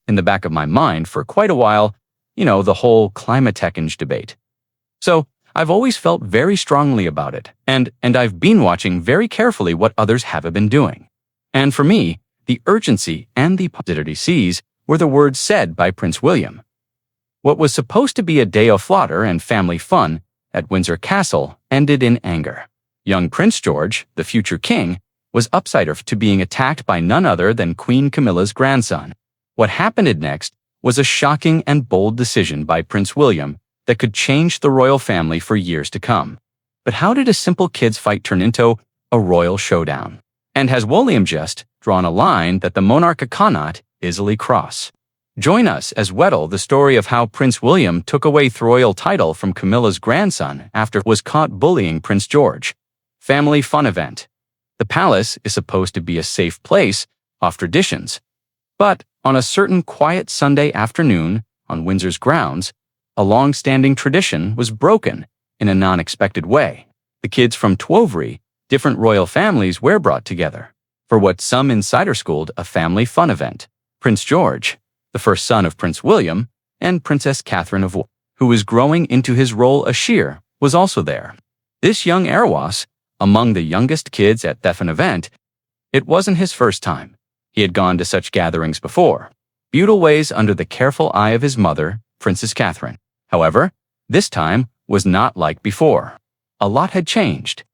in the back of my mind for quite a while, the whole climate change debate. So I've always felt very strongly about it, and I've been watching very carefully what others have been doing. And for me, the urgency and the positivity were the words said by Prince William. What was supposed to be a day of slaughter and family fun at Windsor Castle ended in anger. Young Prince George, the future king, was upside to being attacked by none other than Queen Camilla's grandson. What happened next was a shocking and bold decision by Prince William that could change the royal family for years to come. But how did a simple kid's fight turn into a royal showdown? And has William just drawn a line that the monarch cannot easily cross? Join us as we tell the story of how Prince William took away the royal title from Camilla's grandson after he was caught bullying Prince George. Family fun event. The palace is supposed to be a safe place of traditions. But on a certain quiet Sunday afternoon on Windsor's grounds, a long-standing tradition was broken in a non-expected way. The kids from 12 different royal families were brought together for what some insiders called a family fun event. Prince George, the first son of Prince William, and Princess Catherine of Wales, who was growing into his role as Sheer, was also there. This young heir was among the youngest kids at that event. It wasn't his first time. He had gone to such gatherings before, beautiful ways under the careful eye of his mother, Princess Catherine. However, this time was not like before. A lot had changed.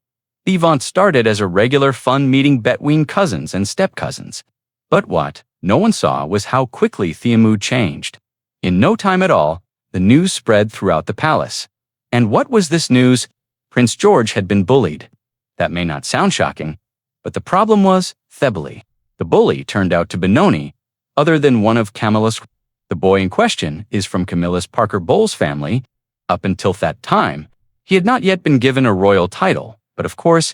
The event started as a regular fun meeting between cousins and step-cousins. But what no one saw was how quickly the mood changed. In no time at all, the news spread throughout the palace. And what was this news? Prince George had been bullied. That may not sound shocking, but the problem was Thebly. The bully turned out to be none other than one of Camilla's. The boy in question is from Camilla's Parker Bowles family. Up until that time, he had not yet been given a royal title, but of course,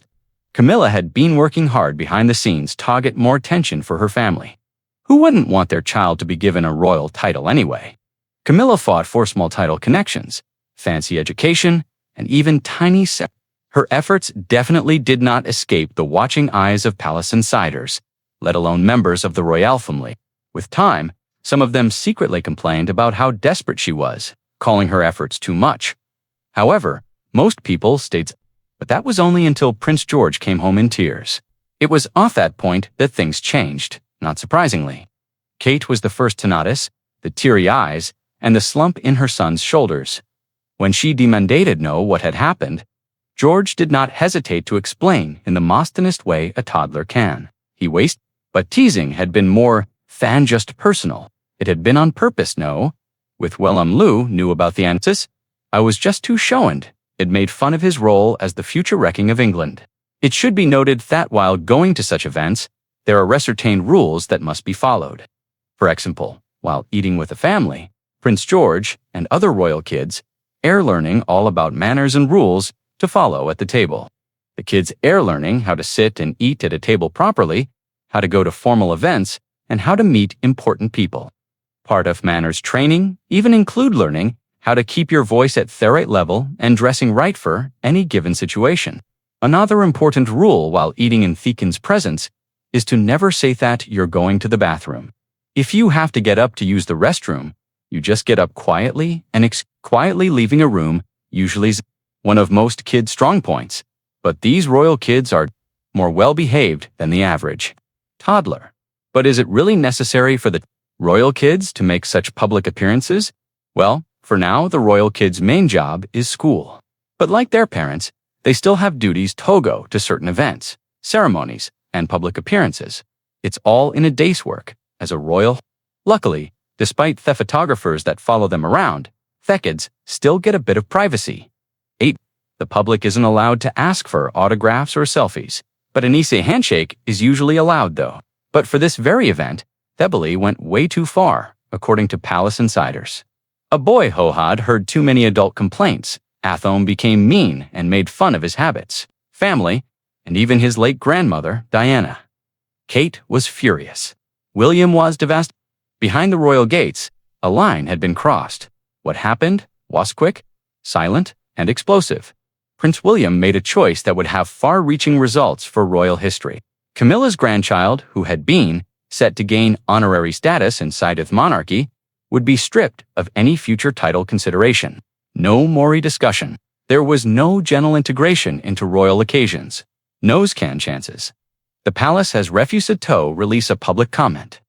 Camilla had been working hard behind the scenes to get more attention for her family. Who wouldn't want their child to be given a royal title anyway? Camilla fought for small title connections, fancy education, and even tiny sex. Her efforts definitely did not escape the watching eyes of palace insiders, let alone members of the royal family. With time, some of them secretly complained about how desperate she was, calling her efforts too much. However, most people stayed, but that was only until Prince George came home in tears. It was off that point that things changed, not surprisingly. Kate was the first to notice the teary eyes and the slump in her son's shoulders. When she demanded to know what had happened, George did not hesitate to explain in the most honest way a toddler can. He wasted, but teasing had been more than just personal. It had been on purpose, no. With William Lou knew about the answers, I was just too showing. It made fun of his role as the future wrecking of England. It should be noted that while going to such events, there are ascertained rules that must be followed. For example, while eating with a family, Prince George and other royal kids are learning all about manners and rules to follow at the table. The kids are learning how to sit and eat at a table properly, how to go to formal events, and how to meet important people. Part of manners training even include learning how to keep your voice at the right level and dressing right for any given situation. Another important rule while eating in the king's presence is to never say that you're going to the bathroom. If you have to get up to use the restroom, you just get up quietly and quietly leaving a room, usually is one of most kids' strong points. But these royal kids are more well-behaved than the average toddler. But is it really necessary for the royal kids to make such public appearances? Well, for now, the royal kids' main job is school. But like their parents, they still have duties to go to certain events, ceremonies, and public appearances. It's all in a day's work as a royal. Luckily, despite the photographers that follow them around, the kids still get a bit of privacy. 8. The public isn't allowed to ask for autographs or selfies, but an easy handshake is usually allowed though. But for this very event, Thebly went way too far, according to palace insiders. A boy had heard too many adult complaints. Athom became mean and made fun of his habits, family, and even his late grandmother, Diana. Kate was furious. William was devastated. Behind the royal gates, a line had been crossed. What happened was quick, silent, and explosive. Prince William made a choice that would have far-reaching results for royal history. Camilla's grandchild, who had been set to gain honorary status inside of monarchy, would be stripped of any future title consideration. No more discussion. There was no gentle integration into royal occasions. Nose-can chances. The palace has refused to release a public comment.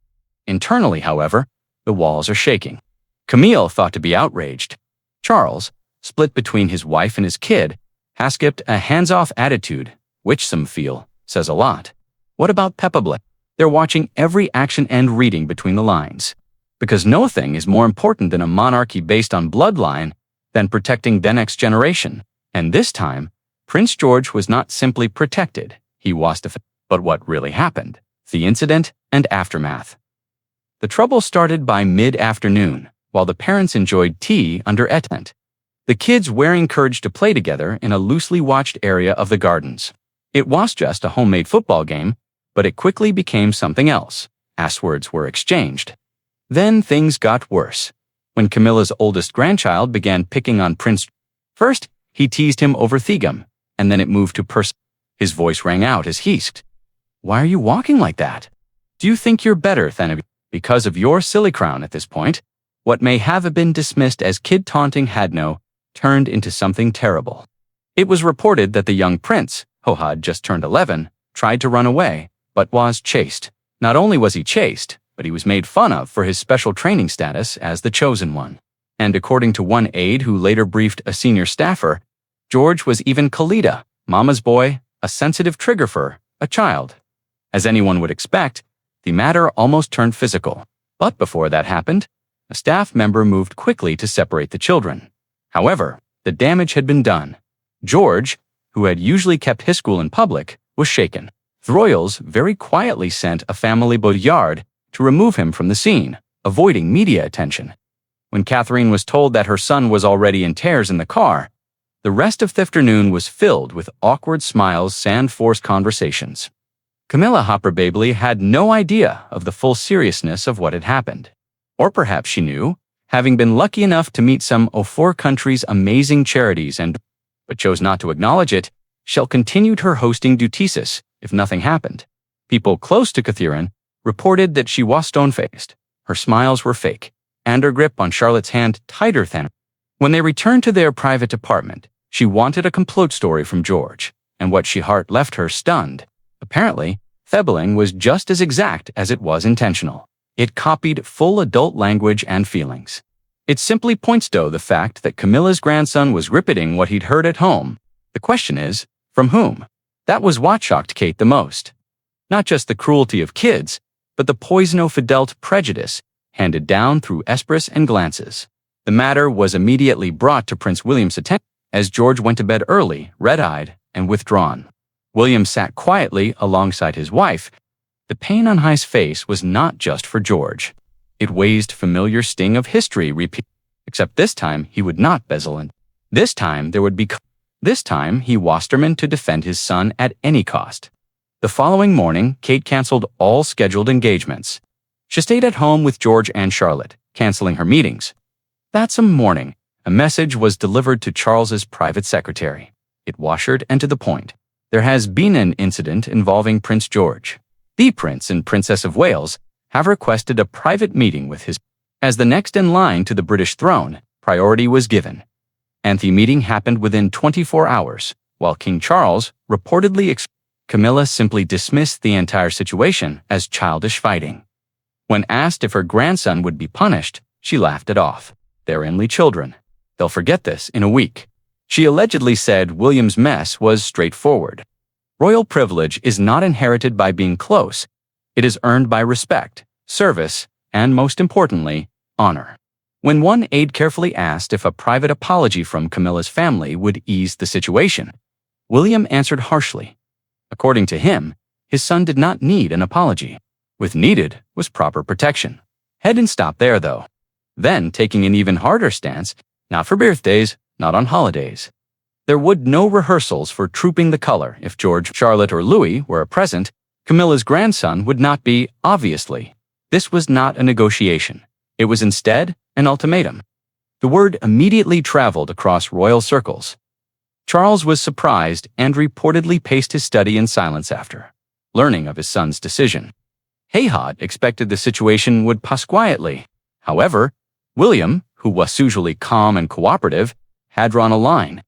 Internally, however, the walls are shaking. Camille thought to be outraged. Charles, split between his wife and his kid, has kept a hands-off attitude, which some feel says a lot. What about Peppa? They're watching every action and reading between the lines. Because no thing is more important than a monarchy based on bloodline than protecting the next generation. And this time, Prince George was not simply protected, he was defended. But what really happened? The incident and aftermath. The trouble started by mid-afternoon, while the parents enjoyed tea under a tent. The kids were encouraged to play together in a loosely watched area of the gardens. It was just a homemade football game, but it quickly became something else. Words were exchanged. Then things got worse. When Camilla's oldest grandchild began picking on Prince, first he teased him over Thegum, and then it moved to His voice rang out as he hissed. "Why are you walking like that? Do you think you're better than because of your silly crown at this point?" What may have been dismissed as kid taunting had turned into something terrible. It was reported that the young prince, who had just turned 11, tried to run away, but was chased. Not only was he chased, but he was made fun of for his special training status as the chosen one. And according to one aide who later briefed a senior staffer, George was even Khalida, mama's boy, a sensitive trigger for a child. As anyone would expect, the matter almost turned physical. But before that happened, a staff member moved quickly to separate the children. However, the damage had been done. George, who had usually kept his school in public, was shaken. The royals very quietly sent a family bodyguard to remove him from the scene, avoiding media attention. When Catherine was told that her son was already in tears in the car, the rest of the afternoon was filled with awkward smiles and forced conversations. Camilla probably had no idea of the full seriousness of what had happened. Or perhaps she knew, having been lucky enough to meet some of four countries' amazing charities but chose not to acknowledge it. She continued her hosting duties if nothing happened. People close to Catherine reported that she was stone-faced, her smiles were fake, and her grip on Charlotte's hand tighter than. When they returned to their private apartment, she wanted a complete story from George, and what she heart left her stunned. Apparently, Thebling was just as exact as it was intentional. It copied full adult language and feelings. It simply points to the fact that Camilla's grandson was repeating what he'd heard at home. The question is, from whom? That was what shocked Kate the most. Not just the cruelty of kids, but the poison of adult prejudice handed down through esprits and glances. The matter was immediately brought to Prince William's attention as George went to bed early, red-eyed, and withdrawn. William sat quietly alongside his wife. The pain on his face was not just for George. It wazed familiar sting of history repeat. Except this time he would not bezel in. This time there would be. This time he was determined to defend his son at any cost. The following morning, Kate canceled all scheduled engagements. She stayed at home with George and Charlotte, canceling her meetings. That same morning, a message was delivered to Charles's private secretary. It was short and to the point. There has been an incident involving Prince George. The Prince and Princess of Wales have requested a private meeting with his. As the next in line to the British throne, priority was given. And the meeting happened within 24 hours, while King Charles reportedly Camilla simply dismissed the entire situation as childish fighting. When asked if her grandson would be punished, she laughed it off. They're only children. They'll forget this in a week. She allegedly said William's mess was straightforward. Royal privilege is not inherited by being close. It is earned by respect, service, and most importantly, honor. When one aide carefully asked if a private apology from Camilla's family would ease the situation, William answered harshly. According to him, his son did not need an apology. What needed was proper protection. Hadn't stopped there, though. Then, taking an even harder stance, not for birthdays, not on holidays. There would no rehearsals for trooping the color if George, Charlotte, or Louis were present. Camilla's grandson would not be, obviously. This was not a negotiation. It was instead an ultimatum. The word immediately traveled across royal circles. Charles was surprised and reportedly paced his study in silence after learning of his son's decision. Hayhot expected the situation would pass quietly. However, William, who was usually calm and cooperative, had drawn a line.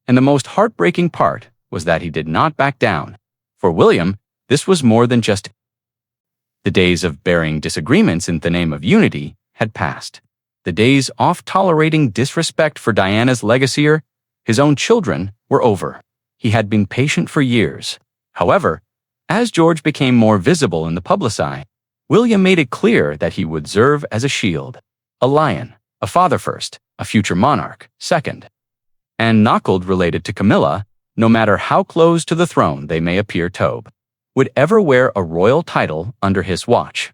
And the most heartbreaking part was that he did not back down. For William, this was more than just the days of burying disagreements in the name of unity had passed. The days of tolerating disrespect for Diana's legacy or his own children were over. He had been patient for years. However, as George became more visible in the public eye, William made it clear that he would serve as a shield, a lion, a father first, a future monarch second. And Knuckled related to Camilla, no matter how close to the throne they may appear Tobe, would ever wear a royal title under his watch.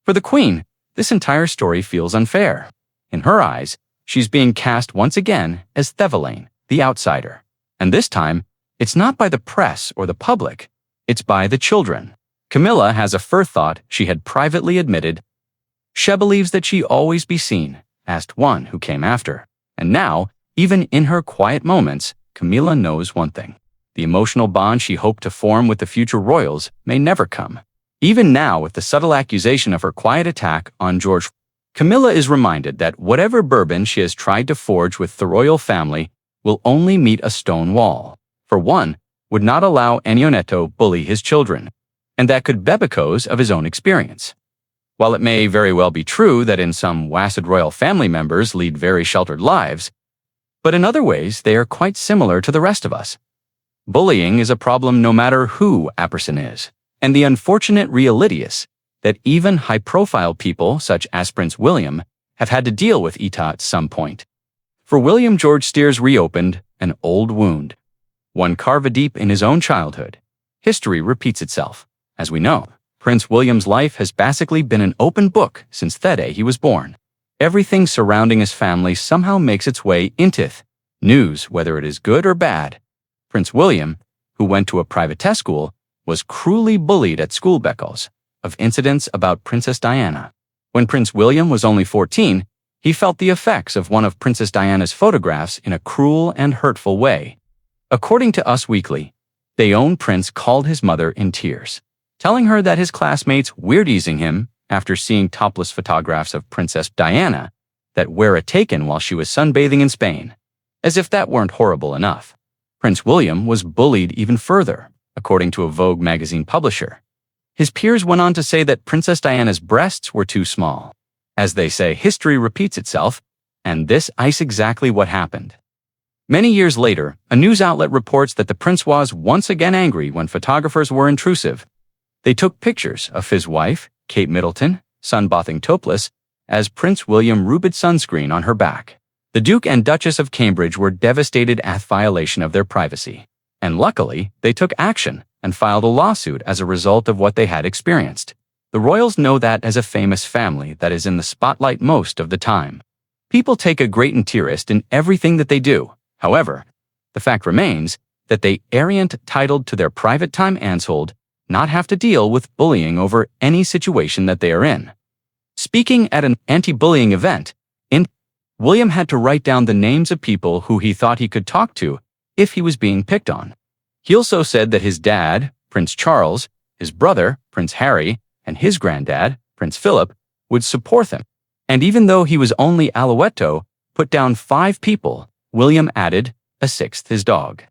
For the Queen, this entire story feels unfair. In her eyes, she's being cast once again as Thevalane, the outsider. And this time, it's not by the press or the public, it's by the children. Camilla has a forethought she had privately admitted. She believes that she always be seen as one who came after. And now, even in her quiet moments, Camilla knows one thing. The emotional bond she hoped to form with the future royals may never come. Even now, with the subtle accusation of her quiet attack on George, Camilla is reminded that whatever bourbon she has tried to forge with the royal family will only meet a stone wall. For one, would not allow Enionetto bully his children, and that could be because of his own experience. While it may very well be true that in some wasted royal family members lead very sheltered lives, but in other ways they are quite similar to the rest of us. Bullying is a problem no matter who a person is, and the unfortunate reality is that even high-profile people such as Prince William have had to deal with it at some point. For William, George Steers reopened an old wound, one carved deep in his own childhood. History repeats itself. As we know, Prince William's life has basically been an open book since the day he was born. Everything surrounding his family somehow makes its way into news, whether it is good or bad. Prince William, who went to a private test school, was cruelly bullied at school because of incidents about Princess Diana. When Prince William was only 14, he felt the effects of one of Princess Diana's photographs in a cruel and hurtful way. According to Us Weekly, the own prince called his mother in tears, telling her that his classmates were teasing him after seeing topless photographs of Princess Diana that were taken while she was sunbathing in Spain. As if that weren't horrible enough, Prince William was bullied even further, according to a Vogue magazine publisher. His peers went on to say that Princess Diana's breasts were too small. As they say, history repeats itself, and this is exactly what happened. Many years later, a news outlet reports that the prince was once again angry when photographers were intrusive. They took pictures of his wife, Kate Middleton, sunbathing topless, as Prince William rubbed sunscreen on her back. The Duke and Duchess of Cambridge were devastated at violation of their privacy. And luckily, they took action and filed a lawsuit as a result of what they had experienced. The royals know that as a famous family that is in the spotlight most of the time. People take a great interest in everything that they do. However, the fact remains that they aren't entitled to their private time and not have to deal with bullying over any situation that they are in. Speaking at an anti-bullying event, William had to write down the names of people who he thought he could talk to if he was being picked on. He also said that his dad, Prince Charles, his brother, Prince Harry, and his granddad, Prince Philip, would support him. And even though he was only Alouetto, put down 5 people, William added a 6th, his dog.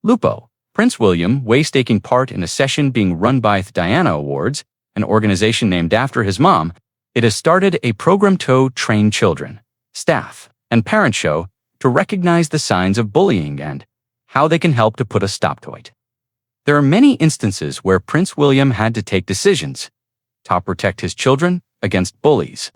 Lupo, Prince William, was taking part in a session being run by the Diana Awards, an organization named after his mom. It has started a program to train children, staff, and parent show to recognize the signs of bullying and how they can help to put a stop to it. There are many instances where Prince William had to take decisions to protect his children against bullies.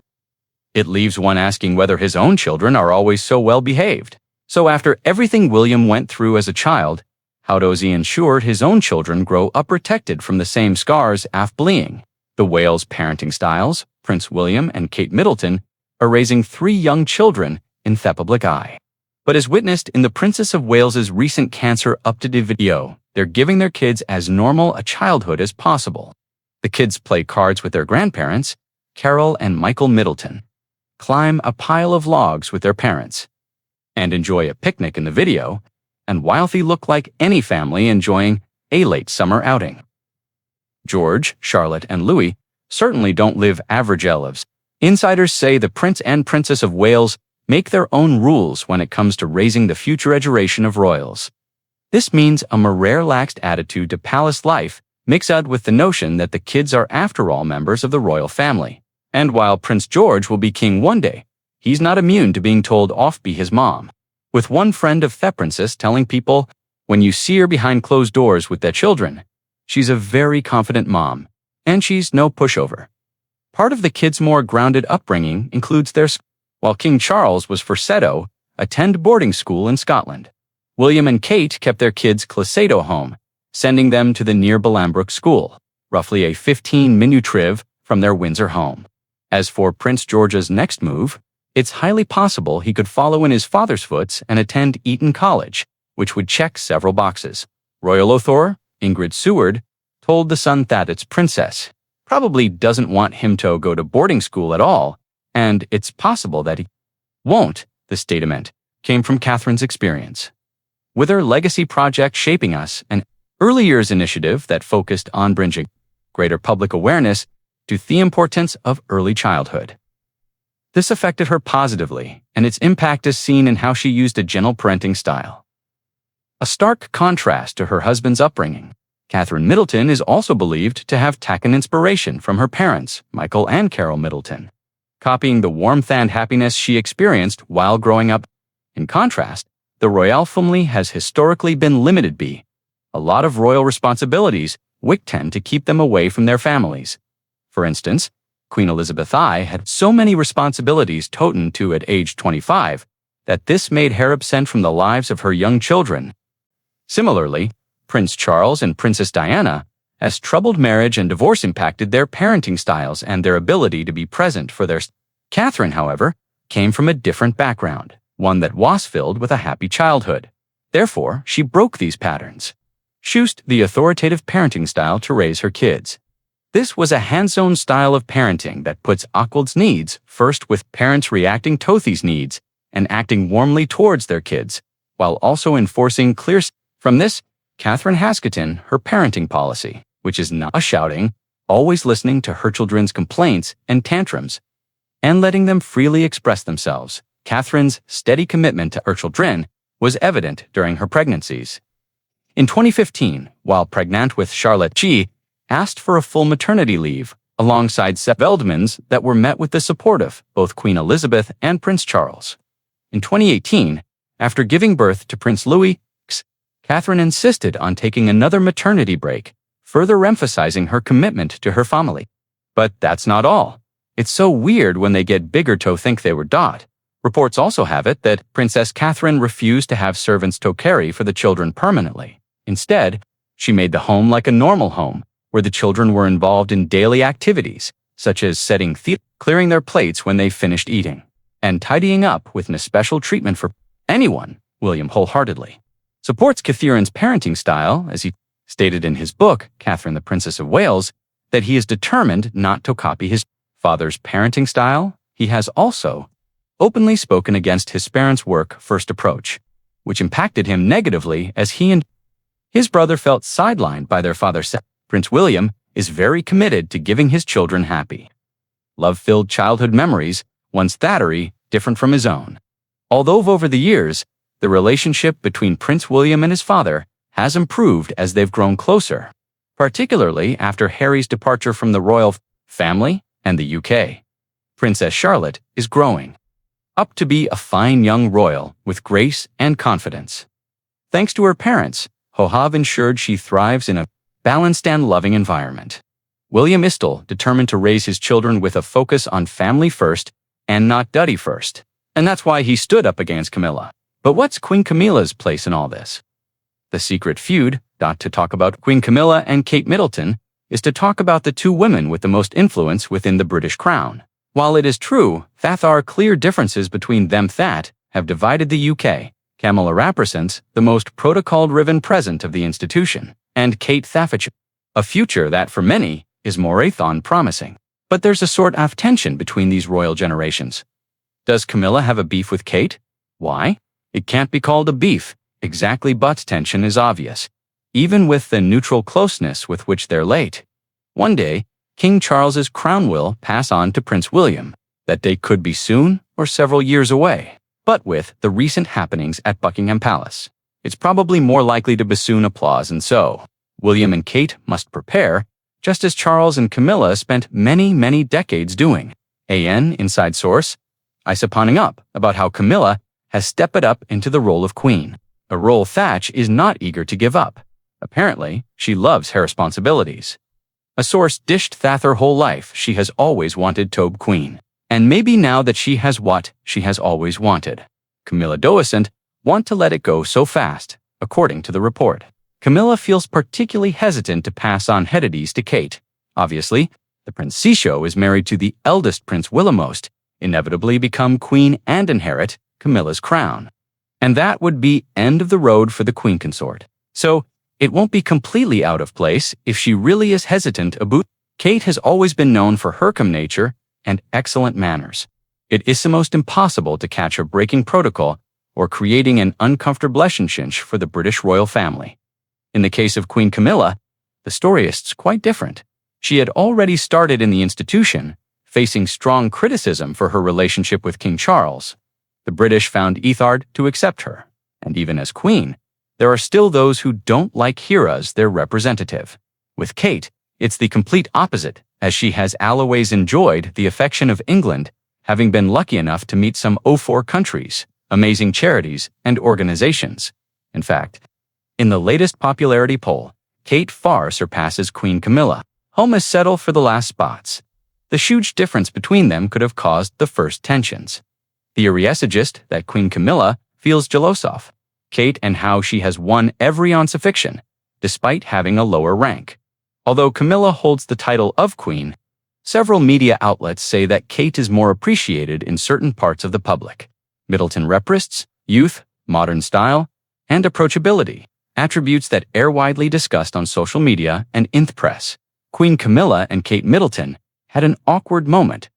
It leaves one asking whether his own children are always so well behaved. So after everything William went through as a child, how does he ensure his own children grow up protected from the same scars of bullying? The Wales parenting styles, Prince William and Kate Middleton, are raising 3 young children in the public eye. But as witnessed in the Princess of Wales's recent cancer updated video, they're giving their kids as normal a childhood as possible. The kids play cards with their grandparents, Carol and Michael Middleton, climb a pile of logs with their parents, and enjoy a picnic in the video, and while they look like any family enjoying a late summer outing. George, Charlotte, and Louis certainly don't live average lives. Insiders say the Prince and Princess of Wales make their own rules when it comes to raising the future generation of royals. This means a more relaxed attitude to palace life, mixed with the notion that the kids are after all members of the royal family. And while Prince George will be king one day, he's not immune to being told off by his mom. With one friend of the princess telling people, when you see her behind closed doors with their children, she's a very confident mom, and she's no pushover. Part of the kids' more grounded upbringing includes their school. While King Charles was forced to attend boarding school in Scotland, William and Kate kept their kids Clasado home, sending them to the near Bolingbroke School, roughly a 15-minute drive from their Windsor home. As for Prince George's next move, it's highly possible he could follow in his father's footsteps and attend Eton College, which would check several boxes. Royal author Ingrid Seward told The Sun that its princess probably doesn't want him to go to boarding school at all, and it's possible that he won't. The statement came from Catherine's experience. With her legacy project Shaping Us, an early years initiative that focused on bringing greater public awareness to the importance of early childhood. This affected her positively, and its impact is seen in how she used a gentle parenting style. A stark contrast to her husband's upbringing, Catherine Middleton is also believed to have taken inspiration from her parents, Michael and Carol Middleton, copying the warmth and happiness she experienced while growing up. In contrast, the royal family has historically been limited by a lot of royal responsibilities, which tend to keep them away from their families. For instance, Queen Elizabeth I had so many responsibilities toten to at age 25 that this made her absent from the lives of her young children. Similarly, Prince Charles and Princess Diana, as troubled marriage and divorce impacted their parenting styles and their ability to be present for their. Catherine, however, came from a different background, one that was filled with a happy childhood. Therefore, she broke these patterns. She used the authoritative parenting style to raise her kids. This was a hands-on style of parenting that puts awkward's needs first, with parents reacting to these needs and acting warmly towards their kids, while also enforcing clear. From this, Catherine Hasketon, her parenting policy, which is not shouting, always listening to her children's complaints and tantrums, and letting them freely express themselves. Catherine's steady commitment to her children was evident during her pregnancies. In 2015, while pregnant with Charlotte, she asked for a full maternity leave, alongside several demands that were met with the support of both Queen Elizabeth and Prince Charles. In 2018, after giving birth to Prince Louis, Catherine insisted on taking another maternity break, further emphasizing her commitment to her family. But that's not all. It's so weird when they get bigger to think they were dot. Reports also have it that Princess Catherine refused to have servants to care for the children permanently. Instead, she made the home like a normal home, where the children were involved in daily activities, such as setting clearing their plates when they finished eating, and tidying up with an special treatment for anyone. William wholeheartedly supports Catherine's parenting style, as he stated in his book, Catherine the Princess of Wales, that he is determined not to copy his father's parenting style. He has also openly spoken against his parents' work-first approach, which impacted him negatively as he and his brother felt sidelined by their father. Prince William is very committed to giving his children happy, love-filled childhood memories, once thattery, different from his own. Although over the years, the relationship between Prince William and his father has improved as they've grown closer, particularly after Harry's departure from the royal family and the UK. Princess Charlotte is growing up to be a fine young royal with grace and confidence. Thanks to her parents, who have ensured she thrives in a balanced and loving environment. William is still determined to raise his children with a focus on family first and not duty first. And that's why he stood up against Camilla. But what's Queen Camilla's place in all this? The secret feud, not to talk about Queen Camilla and Kate Middleton, is to talk about the two women with the most influence within the British crown. While it is true that there are clear differences between them that have divided the UK, Camilla represents the most protocol-driven present of the institution, and Kate Thatcher, a future that for many is more promising. But there's a sort of tension between these royal generations. Does Camilla have a beef with Kate? Why? It can't be called a beef, exactly, but tension is obvious, even with the neutral closeness with which they're late. One day, King Charles's crown will pass on to Prince William. That date could be soon or several years away. But with the recent happenings at Buckingham Palace, it's probably more likely to bassoon applause, and so William and Kate must prepare, just as Charles and Camilla spent many decades doing. An inside source, isoponing up about how Camilla has stepped up into the role of queen, a role Thatch is not eager to give up. Apparently, she loves her responsibilities. A source dished Thatch her whole life she has always wanted to be queen. And maybe now that she has what she has always wanted, Camilla doesn't want to let it go so fast, according to the report. Camilla feels particularly hesitant to pass on hereditary to Kate. Obviously, the Princess is married to the eldest Prince Williammost, inevitably become queen and inherit Camilla's crown. And that would be end of the road for the queen consort. So, it won't be completely out of place if she really is hesitant about. Kate has always been known for her calm nature and excellent manners. It is almost impossible to catch her breaking protocol or creating an uncomfortable relationship for the British royal family. In the case of Queen Camilla, the story is quite different. She had already started in the institution, facing strong criticism for her relationship with King Charles. The British found it hard to accept her, and even as queen, there are still those who don't like her as their representative. With Kate, it's the complete opposite, as she has always enjoyed the affection of England, having been lucky enough to meet some 04 countries, amazing charities, and organizations. In fact, in the latest popularity poll, Kate far surpasses Queen Camilla. Home is settled for the last spots. The huge difference between them could have caused the first tensions. Theory suggests that Queen Camilla feels jealous of Kate and how she has won every ounce of fiction, despite having a lower rank. Although Camilla holds the title of queen, several media outlets say that Kate is more appreciated in certain parts of the public. Middleton represents youth, modern style, and approachability, attributes that are widely discussed on social media and in the press. Queen Camilla and Kate Middleton had an awkward moment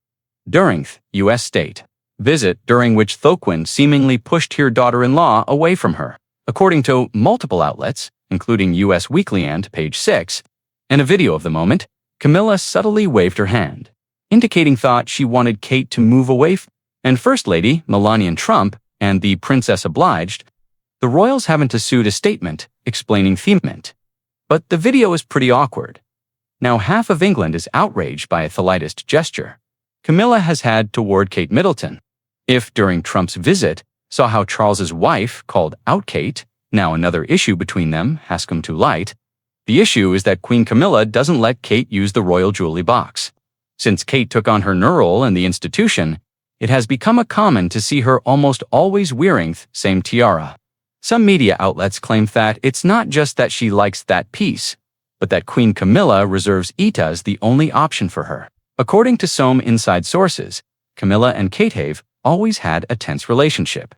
during the U.S. state visit, during which Thoquin seemingly pushed her daughter-in-law away from her. According to multiple outlets, including U.S. Weekly and Page 6, in a video of the moment, Camilla subtly waved her hand, indicating thought she wanted Kate to move away, and First Lady Melania Trump and the Princess obliged. The royals haven't issued a statement explaining themement, but the video is pretty awkward. Now half of England is outraged by a slightest gesture Camilla has had toward Kate Middleton. If during Trump's visit saw how Charles's wife called out Kate, now another issue between them has come to light. The issue is that Queen Camilla doesn't let Kate use the royal jewelry box. Since Kate took on her new role in the institution, it has become common to see her almost always wearing the same tiara. Some media outlets claim that it's not just that she likes that piece, but that Queen Camilla reserves it as the only option for her. According to some inside sources, Camilla and Kate have always had a tense relationship.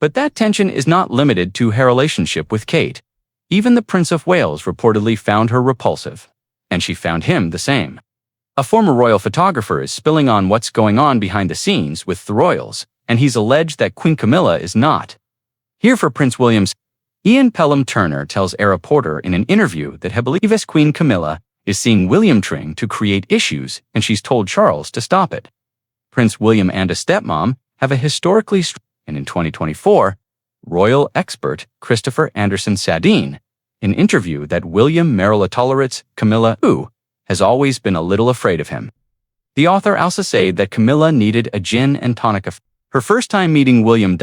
But that tension is not limited to her relationship with Kate. Even the Prince of Wales reportedly found her repulsive, and she found him the same. A former royal photographer is spilling on what's going on behind the scenes with the royals, and he's alleged that Queen Camilla is not. Here for Prince William's, Ian Pelham Turner tells a reporter in an interview that he believes Queen Camilla is seeing William trying to create issues, and she's told Charles to stop it. Prince William and a stepmom have a historically and in 2024, royal expert Christopher Anderson Sadine, an interview that William Merrill tolerates Camilla, who has always been a little afraid of him. The author also said that Camilla needed a gin and tonic. Her first time meeting William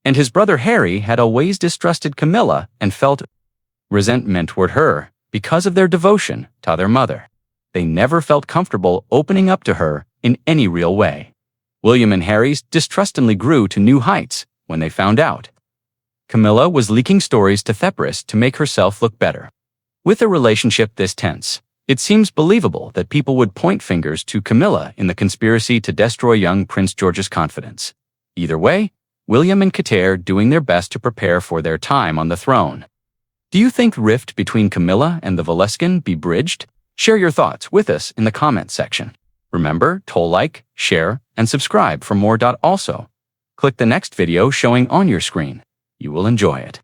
and his brother Harry had always distrusted Camilla and felt resentment toward her because of their devotion to their mother. They never felt comfortable opening up to her in any real way. William and Harry's distrust only grew to new heights when they found out Camilla was leaking stories to Thepris to make herself look better. With a relationship this tense, it seems believable that people would point fingers to Camilla in the conspiracy to destroy young Prince George's confidence. Either way, William and Kate are doing their best to prepare for their time on the throne. Do you think rift between Camilla and the Velasquez be bridged? Share your thoughts with us in the comments section. Remember to like, share, and subscribe for more. Also, click the next video showing on your screen. You will enjoy it.